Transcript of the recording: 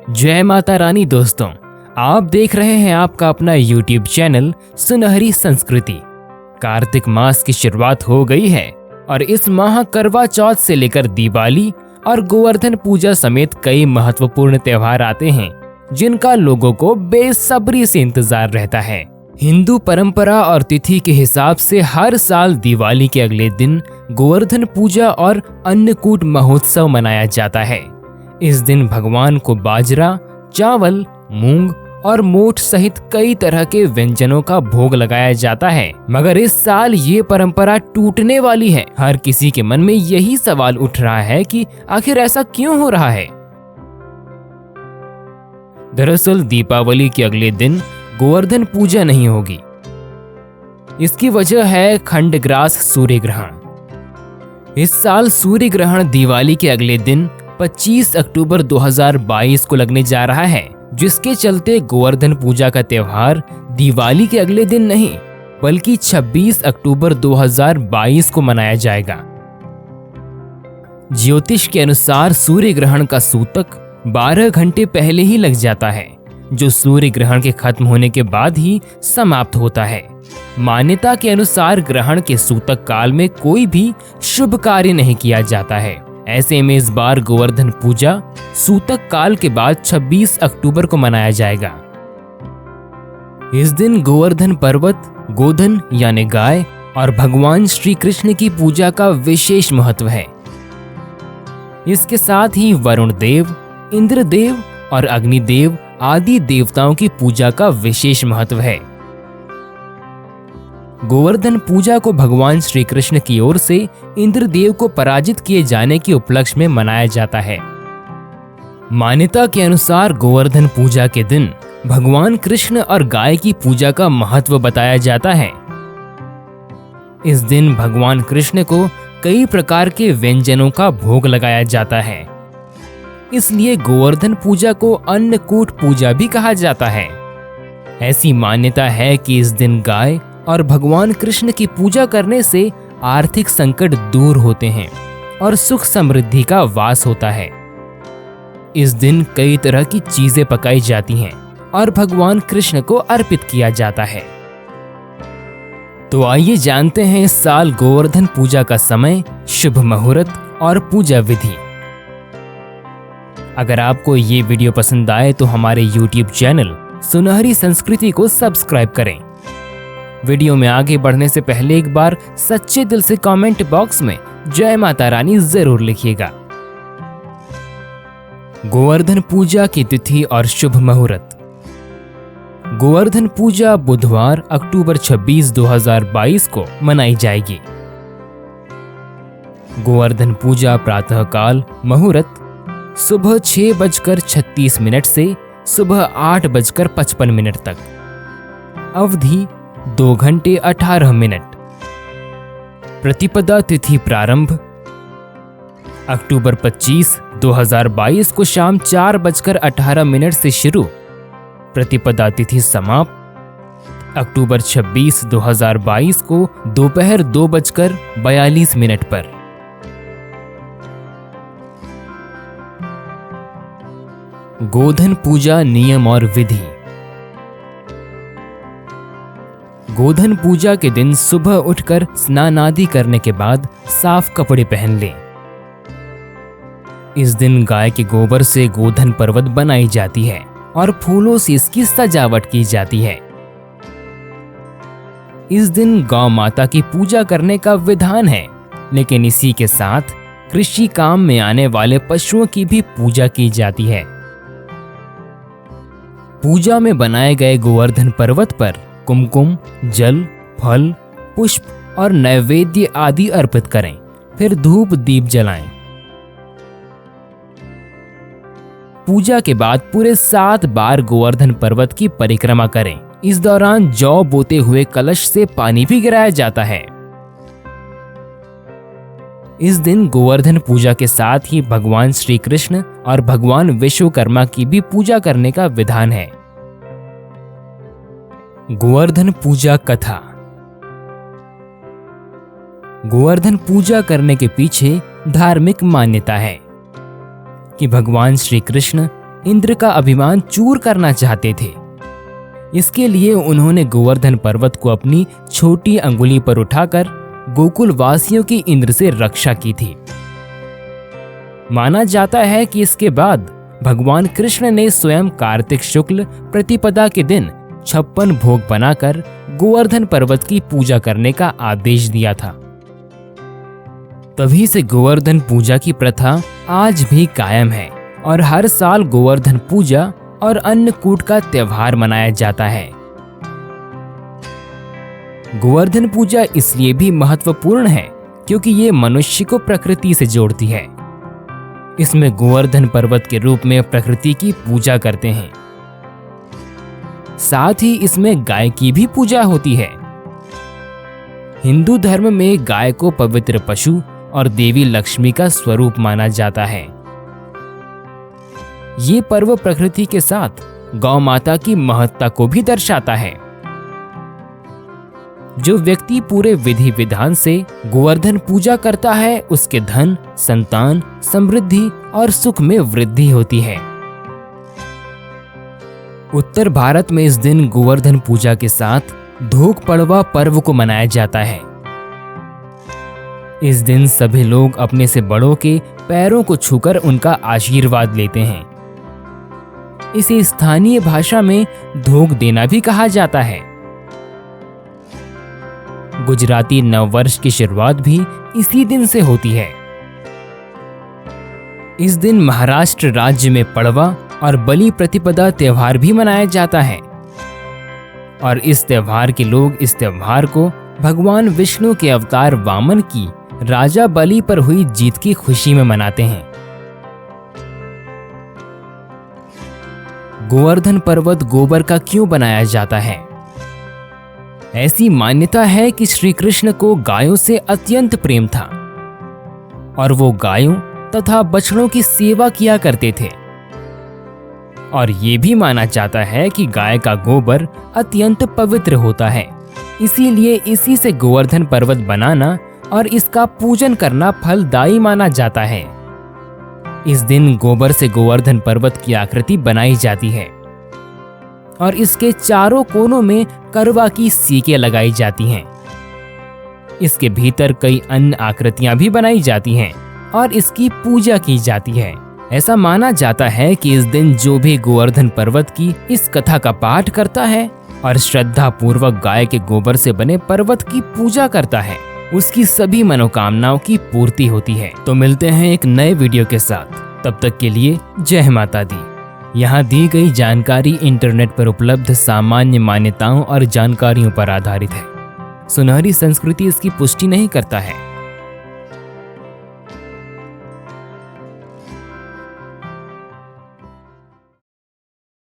जय माता रानी दोस्तों, आप देख रहे हैं आपका अपना YouTube चैनल सुनहरी संस्कृति। कार्तिक मास की शुरुआत हो गई है और इस माह करवा चौथ से लेकर दिवाली और गोवर्धन पूजा समेत कई महत्वपूर्ण त्योहार आते हैं जिनका लोगों को बेसब्री से इंतजार रहता है। हिंदू परंपरा और तिथि के हिसाब से हर साल दिवाली के अगले दिन गोवर्धन पूजा और अन्नकूट महोत्सव मनाया जाता है। इस दिन भगवान को बाजरा, चावल, मूंग और मोठ सहित कई तरह के व्यंजनों का भोग लगाया जाता है, मगर इस साल ये परंपरा टूटने वाली है। हर किसी के मन में यही सवाल उठ रहा है कि आखिर ऐसा क्यों हो रहा है। दरअसल दीपावली के अगले दिन गोवर्धन पूजा नहीं होगी। इसकी वजह है खंडग्रास सूर्य ग्रहण। इस साल सूर्य ग्रहण दिवाली के अगले दिन 25 अक्टूबर 2022 को लगने जा रहा है, जिसके चलते गोवर्धन पूजा का त्योहार दिवाली के अगले दिन नहीं बल्कि 26 अक्टूबर 2022 को मनाया जाएगा। ज्योतिष के अनुसार सूर्य ग्रहण का सूतक 12 घंटे पहले ही लग जाता है, जो सूर्य ग्रहण के खत्म होने के बाद ही समाप्त होता है। मान्यता के अनुसार ग्रहण के सूतक काल में कोई भी शुभ कार्य नहीं किया जाता है। ऐसे में इस बार गोवर्धन पूजा सूतक काल के बाद 26 अक्टूबर को मनाया जाएगा। इस दिन गोवर्धन पर्वत, गोधन यानी गाय और भगवान श्री कृष्ण की पूजा का विशेष महत्व है। इसके साथ ही वरुण देव, इंद्र देव और अग्निदेव आदि देवताओं की पूजा का विशेष महत्व है। गोवर्धन पूजा को भगवान श्री कृष्ण की ओर से इंद्रदेव को पराजित किए जाने के उपलक्ष्य में मनाया जाता है। मान्यता के अनुसार गोवर्धन पूजा के दिन भगवान कृष्ण और गाय की पूजा का महत्व बताया जाता है। इस दिन भगवान कृष्ण को कई प्रकार के व्यंजनों का भोग लगाया जाता है, इसलिए गोवर्धन पूजा को अन्नकूट पूजा भी कहा जाता है। ऐसी मान्यता है कि इस दिन गाय और भगवान कृष्ण की पूजा करने से आर्थिक संकट दूर होते हैं और सुख समृद्धि का वास होता है। इस दिन कई तरह की चीजें पकाई जाती हैं और भगवान कृष्ण को अर्पित किया जाता है। तो आइए जानते हैं इस साल गोवर्धन पूजा का समय, शुभ मुहूर्त और पूजा विधि। अगर आपको ये वीडियो पसंद आए तो हमारे YouTube चैनल सुनहरी संस्कृति को सब्सक्राइब करें। वीडियो में आगे बढ़ने से पहले एक बार सच्चे दिल से कमेंट बॉक्स में जय माता रानी जरूर लिखिएगा। गोवर्धन पूजा की तिथि और शुभ मुहूर्त। गोवर्धन पूजा बुधवार अक्टूबर 26, 2022 को मनाई जाएगी। गोवर्धन पूजा प्रातःकाल मुहूर्त सुबह 6:36 से सुबह 8:55 तक। अवधि 2 घंटे 18 मिनट। प्रतिपदा तिथि प्रारंभ अक्टूबर 25, 2022 को शाम 4:18 से शुरू। प्रतिपदा तिथि समाप्त अक्टूबर 26, 2022 को दोपहर 2:42 पर। गोधन पूजा नियम और विधि। गोधन पूजा के दिन सुबह उठकर स्नान आदि करने के बाद साफ कपड़े पहन लें। इस दिन गाय के गोबर से गोधन पर्वत बनाई जाती है और फूलों से इसकी सजावट की जाती है। इस दिन गौ माता की पूजा करने का विधान है, लेकिन इसी के साथ कृषि काम में आने वाले पशुओं की भी पूजा की जाती है। पूजा में बनाए गए गोवर्धन पर्वत पर कुमकुम, जल, फल, पुष्प और नैवेद्य आदि अर्पित करें, फिर धूप दीप जलाएं। पूजा के बाद पूरे 7 बार गोवर्धन पर्वत की परिक्रमा करें। इस दौरान जौ बोते हुए कलश से पानी भी गिराया जाता है। इस दिन गोवर्धन पूजा के साथ ही भगवान श्री कृष्ण और भगवान विश्वकर्मा की भी पूजा करने का विधान है। गोवर्धन पूजा कथा। गोवर्धन पूजा करने के पीछे धार्मिक मान्यता है कि भगवान श्री कृष्ण इंद्र का अभिमान चूर करना चाहते थे। इसके लिए उन्होंने गोवर्धन पर्वत को अपनी छोटी अंगुली पर उठाकर गोकुल वासियों की इंद्र से रक्षा की थी। माना जाता है कि इसके बाद भगवान कृष्ण ने स्वयं कार्तिक शुक्ल प्रतिपदा के दिन 56 भोग बनाकर गोवर्धन पर्वत की पूजा करने का आदेश दिया था। तभी से गोवर्धन पूजा की प्रथा आज भी कायम है और हर साल गोवर्धन पूजा और अन्नकूट का त्योहार मनाया जाता है। गोवर्धन पूजा इसलिए भी महत्वपूर्ण है क्योंकि ये मनुष्य को प्रकृति से जोड़ती है। इसमें गोवर्धन पर्वत के रूप में प्रकृति की पूजा करते हैं। साथ ही इसमें गाय की भी पूजा होती है। हिंदू धर्म में गाय को पवित्र पशु और देवी लक्ष्मी का स्वरूप माना जाता है। ये पर्व प्रकृति के साथ गौ माता की महत्ता को भी दर्शाता है। जो व्यक्ति पूरे विधि विधान से गोवर्धन पूजा करता है उसके धन, संतान, समृद्धि और सुख में वृद्धि होती है। उत्तर भारत में इस दिन गोवर्धन पूजा के साथ धोक पड़वा पर्व को मनाया जाता है। इस दिन सभी लोग अपने से बड़ों के पैरों को छूकर उनका आशीर्वाद लेते हैं। इसे स्थानीय भाषा में धोक देना भी कहा जाता है। गुजराती नववर्ष की शुरुआत भी इसी दिन से होती है। इस दिन महाराष्ट्र राज्य में पड़वा और बलि प्रतिपदा त्योहार भी मनाया जाता है और इस त्योहार के लोग इस त्योहार को भगवान विष्णु के अवतार वामन की राजा बलि पर हुई जीत की खुशी में मनाते हैं। गोवर्धन पर्वत गोबर का क्यों बनाया जाता है? ऐसी मान्यता है कि श्री कृष्ण को गायों से अत्यंत प्रेम था और वो गायों तथा बछड़ों की सेवा किया करते थे। और ये भी माना जाता है कि गाय का गोबर अत्यंत पवित्र होता है, इसीलिए इसी से गोवर्धन पर्वत बनाना और इसका पूजन करना फलदायी माना जाता है। इस दिन गोबर से गोवर्धन पर्वत की आकृति बनाई जाती है और इसके चारों कोनों में करवा की सीकें लगाई जाती हैं। इसके भीतर कई अन्य आकृतियां भी बनाई जाती हैं और इसकी पूजा की जाती है। ऐसा माना जाता है कि इस दिन जो भी गोवर्धन पर्वत की इस कथा का पाठ करता है और श्रद्धा पूर्वक गाय के गोबर से बने पर्वत की पूजा करता है, उसकी सभी मनोकामनाओं की पूर्ति होती है। तो मिलते हैं एक नए वीडियो के साथ, तब तक के लिए जय माता दी। यहाँ दी गई जानकारी इंटरनेट पर उपलब्ध सामान्य मान्यताओं और जानकारियों पर आधारित है। सुनहरी संस्कृति इसकी पुष्टि नहीं करता है।